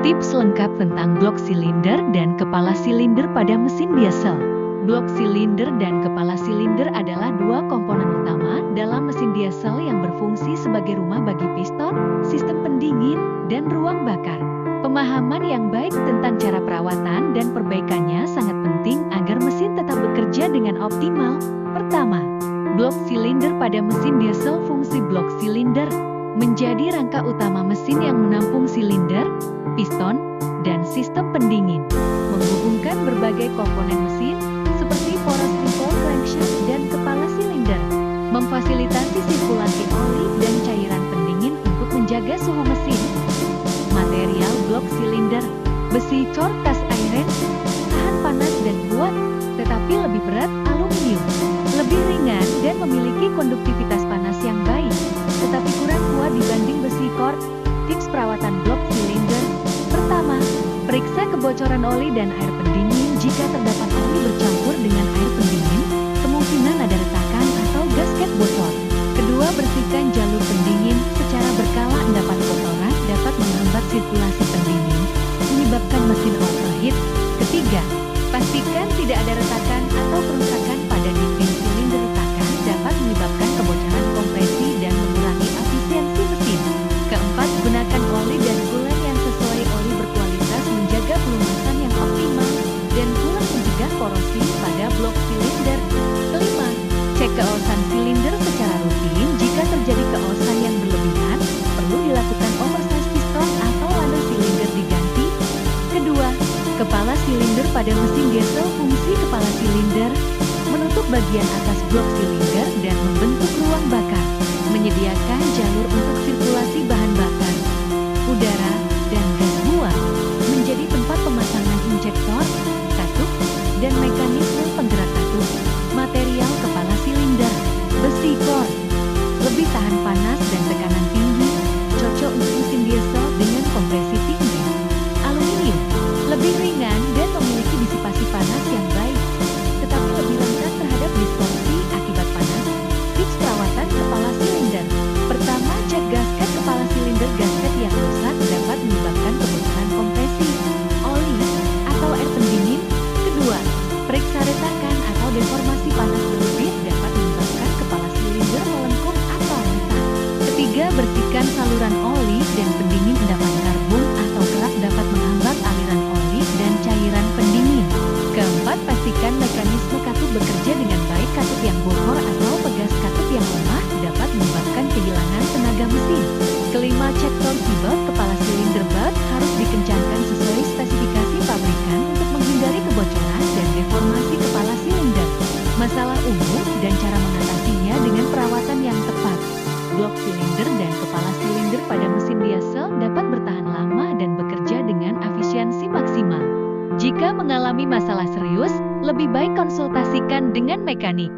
Tips lengkap tentang blok silinder dan kepala silinder pada mesin diesel. Blok silinder dan kepala silinder adalah dua komponen utama dalam mesin diesel yang berfungsi sebagai rumah bagi piston, sistem pendingin, dan ruang bakar. Pemahaman yang baik tentang cara perawatan dan perbaikannya sangat penting agar mesin tetap bekerja dengan optimal. Pertama, blok silinder pada mesin diesel. Fungsi blok silinder menjadi rangka utama mesin yang menampung silinder, piston, dan sistem pendingin. Menghubungkan berbagai komponen mesin, seperti poros ripple crankshaft dan kepala silinder. Memfasilitasi sirkulasi oli dan cairan pendingin untuk menjaga suhu mesin. Material blok silinder, besi cor cast iron, tahan panas dan kuat, tetapi lebih berat aluminium. Lebih ringan dan memiliki konduktivitas panas yang baik, tetapi kurang kuat dibanding besi cor. Tips perawatan blok silinder. Pertama, periksa kebocoran oli dan air pendingin. Jika terdapat oli bercampur dengan air pendingin, kemungkinan ada retakan atau gasket bocor. Kedua, bersihkan jalur pendingin secara berkala. Endapan kotoran dapat menghambat sirkulasi pendingin, menyebabkan mesin overheat. Ketiga, pastikan tidak ada retakan atau kerusakan pada dinding silinder. Retakan dapat menyebabkan kebocoran kompresi dan mengurangi efisiensi mesin. Keempat, gunakan oli dan kulen yang sesuai. Oli berkualitas menjaga pelumasan yang optimal dan kulen mencegah korosi pada blok silinder. Kelima, cek keosan silinder secara rutin. Jika terjadi keosan yang berlebihan, perlu dilakukan oversize piston atau lana silinder diganti. Kedua, kepala silinder pada mesin diesel. Fungsi kepala silinder menutup bagian atas blok silinder dan membentuk ruang bakar, menyediakan jalur untuk sirkulasi bahan bakar, udara, dan gas buang, menjadi tempat pemasangan injektor, katup, dan mekanisme penggerak katup. Material kepala silinder, besi kor, lebih tahan panas dan tekanan tinggi, cocok untuk mesin diesel dengan kompresi tinggi. Aluminium, lebih ringan dan memiliki disipasi panas yang baik, tetapi lebih rentan terhadap distorsi akibat panas. Tips perawatan kepala silinder. Pertama, cek gasket kepala silinder. Gasket yang rusak dapat menyebabkan kebocoran kompresi, oli, atau air pendingin. Kedua, periksa retakan atau deformasi panas berlebih dapat menyebabkan kepala silinder melengkung atau retak. Ketiga, bersihkan saluran oli dan pendingin. Endapan karbon atau kerak dapat menghambat aliran oli dan cairan pendingin. Keempat, pastikan mekanisme katup bekerja dengan baik. Katup yang bocor atau pegas katup yang lemah dapat menyebabkan kehilangan tenaga mesin. Kelima, cek torsi belt. Kepala silinder belt harus dikencangkan sesuai spesifikasi pabrikan untuk menghindari kebocoran dan deformasi kepala silinder. Masalah umum dan cara mengatasinya dengan perawatan yang tepat. Blok silinder dan kepala silinder pada mesin diesel dapat bertahan lama dan bekerja dengan efisiensi maksimal. Jika mengalami masalah serius, lebih baik konsultasikan dengan mekanik.